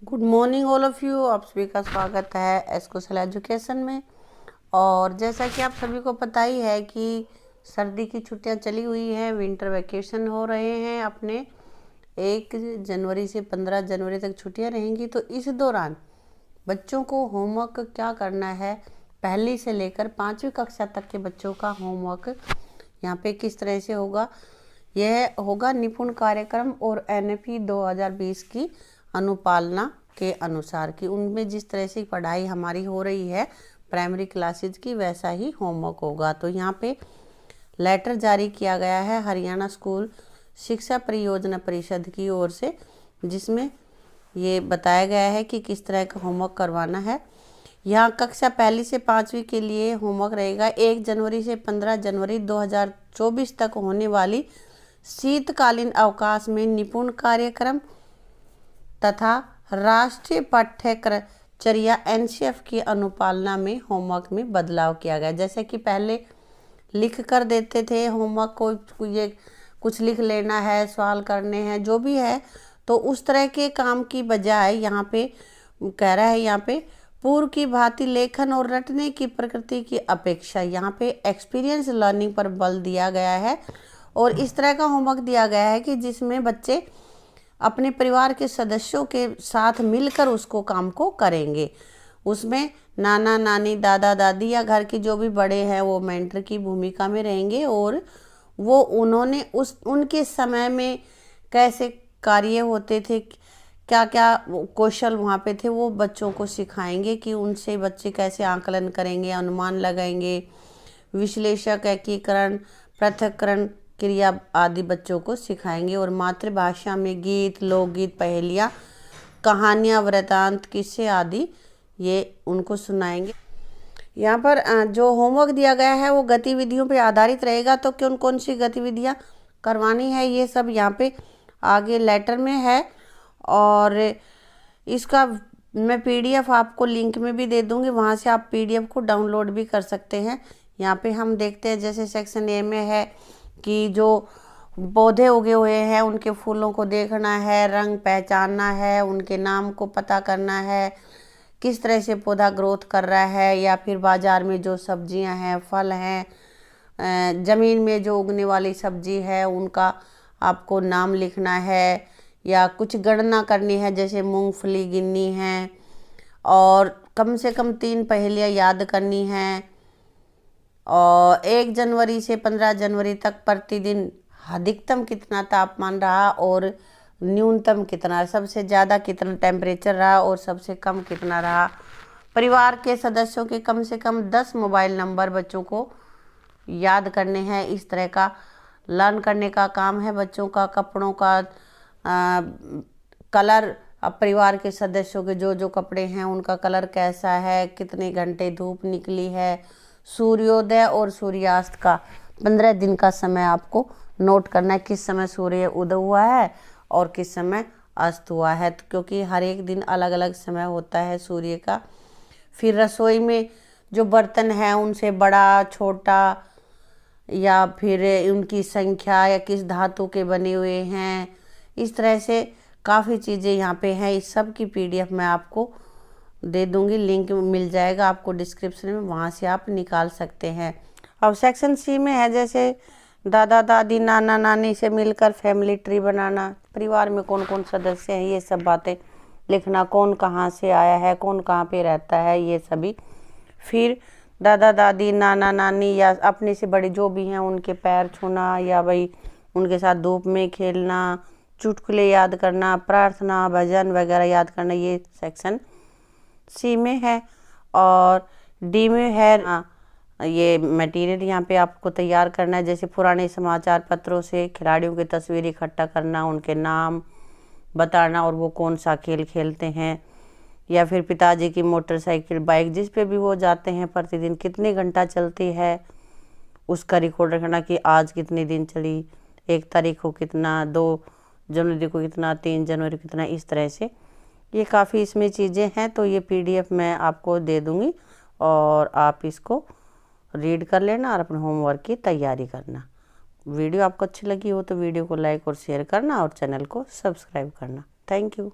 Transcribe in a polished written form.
Good morning all of you. आप सभी का स्वागत है एस कौशल एजुकेशन में। और जैसा कि आप सभी को पता ही है कि सर्दी की छुट्टियां चली हुई हैं, विंटर वैकेशन हो रहे हैं अपने। 1 जनवरी से 15 जनवरी तक छुट्टियां रहेंगी। तो इस दौरान बच्चों को होमवर्क क्या करना है, पहली से लेकर 5वीं कक्षा तक के बच्चों का होमवर्क यहाँ पे किस तरह से होगा। यह होगा निपुण कार्यक्रम और NFE 2020 की अनुपालना के अनुसार कि उनमें जिस तरह से पढ़ाई हमारी हो रही है प्राइमरी क्लासेज की, वैसा ही होमवर्क होगा। तो यहाँ पे लेटर जारी किया गया है हरियाणा स्कूल शिक्षा परियोजना परिषद की ओर से, जिसमें ये बताया गया है कि किस तरह का होमवर्क करवाना है। यहाँ कक्षा पहली से 5वीं के लिए होमवर्क रहेगा 1 जनवरी से 15 जनवरी 2024 तक होने वाली शीतकालीन अवकाश में निपुण कार्यक्रम तथा राष्ट्रीय पाठ्यचर्या NCF की अनुपालना में होमवर्क में बदलाव किया गया। जैसे कि पहले लिख कर देते थे होमवर्क को, ये कुछ लिख लेना है, सवाल करने हैं, जो भी है, तो उस तरह के काम की बजाय यहाँ पे कह रहा है, यहाँ पे पूर्व की भांति लेखन और रटने की प्रकृति की अपेक्षा यहाँ पे एक्सपीरियंस लर्निंग पर बल दिया गया है। और इस तरह का होमवर्क दिया गया है कि जिसमें बच्चे अपने परिवार के सदस्यों के साथ मिलकर उसको काम को करेंगे। उसमें नाना नानी, दादा दादी या घर के जो भी बड़े हैं वो मेंटर की भूमिका में रहेंगे और वो उन्होंने उनके समय में कैसे कार्य होते थे, क्या क्या कौशल वहाँ पे थे, वो बच्चों को सिखाएंगे कि उनसे बच्चे कैसे आकलन करेंगे, अनुमान लगाएंगे, विश्लेषक, एकीकरण, पृथक्करण क्रिया आदि बच्चों को सिखाएंगे। और मातृभाषा में गीत, लोकगीत, पहेलियाँ, कहानियाँ, वृत्तांत, किस्से आदि ये उनको सुनाएंगे। यहाँ पर जो होमवर्क दिया गया है वो गतिविधियों पर आधारित रहेगा। तो कौन कौन सी गतिविधियाँ करवानी है ये सब यहाँ पे आगे लेटर में है। और इसका मैं PDF आपको लिंक में भी दे दूँगी, वहाँ से आप PDF को डाउनलोड भी कर सकते हैं। यहाँ पे हम देखते हैं जैसे सेक्शन A में है कि जो पौधे उगे हुए हैं उनके फूलों को देखना है, रंग पहचानना है, उनके नाम को पता करना है, किस तरह से पौधा ग्रोथ कर रहा है, या फिर बाज़ार में जो सब्जियां हैं, फल हैं, ज़मीन में जो उगने वाली सब्जी है उनका आपको नाम लिखना है, या कुछ गणना करनी है जैसे मूंगफली गिननी है, और कम से कम 3 पहेलियाँ याद करनी हैं। और 1 जनवरी से 15 जनवरी तक प्रतिदिन अधिकतम कितना तापमान रहा और न्यूनतम कितना, सबसे ज़्यादा कितना टेम्परेचर रहा और सबसे कम कितना रहा। परिवार के सदस्यों के कम से कम 10 मोबाइल नंबर बच्चों को याद करने हैं। इस तरह का लर्न करने का काम है बच्चों का। कपड़ों का कलर, अब परिवार के सदस्यों के जो जो कपड़े हैं उनका कलर कैसा है, कितने घंटे धूप निकली है, सूर्योदय और सूर्यास्त का 15 दिन का समय आपको नोट करना है, किस समय सूर्य उदय हुआ है और किस समय अस्त हुआ है। तो क्योंकि हर एक दिन अलग अलग समय होता है सूर्य का। फिर रसोई में जो बर्तन हैं उनसे बड़ा, छोटा, या फिर उनकी संख्या, या किस धातु के बने हुए हैं, इस तरह से काफ़ी चीज़ें यहाँ पे हैं। इस सब की PDF मैं आपको दे दूंगी, लिंक मिल जाएगा आपको डिस्क्रिप्शन में, वहाँ से आप निकाल सकते हैं। अब सेक्शन C में है जैसे दादा दादी, नाना नानी से मिलकर फैमिली ट्री बनाना, परिवार में कौन कौन सदस्य हैं ये सब बातें लिखना, कौन कहाँ से आया है, कौन कहाँ पे रहता है, ये सभी। फिर दादा दादी, नाना नानी या अपने से बड़े जो भी हैं उनके पैर छूना, या भाई उनके साथ धूप में खेलना, चुटकुले याद करना, प्रार्थना, भजन वगैरह याद करना, ये सेक्शन C में है। और D में है ये मटेरियल यहाँ पे आपको तैयार करना है, जैसे पुराने समाचार पत्रों से खिलाड़ियों की तस्वीर इकट्ठा करना, उनके नाम बताना और वो कौन सा खेल खेलते हैं, या फिर पिताजी की मोटरसाइकिल, बाइक जिस पे भी वो जाते हैं प्रतिदिन कितने घंटा चलती है उसका रिकॉर्ड रखना कि आज कितने दिन चली, 1 तारीख को कितना, 2 जनवरी को कितना, 3 जनवरी को कितना, इस तरह से ये काफ़ी इसमें चीज़ें हैं। तो ये PDF मैं आपको दे दूँगी और आप इसको रीड कर लेना और अपने होमवर्क की तैयारी करना। वीडियो आपको अच्छी लगी हो तो वीडियो को लाइक और शेयर करना और चैनल को सब्सक्राइब करना। Thank you.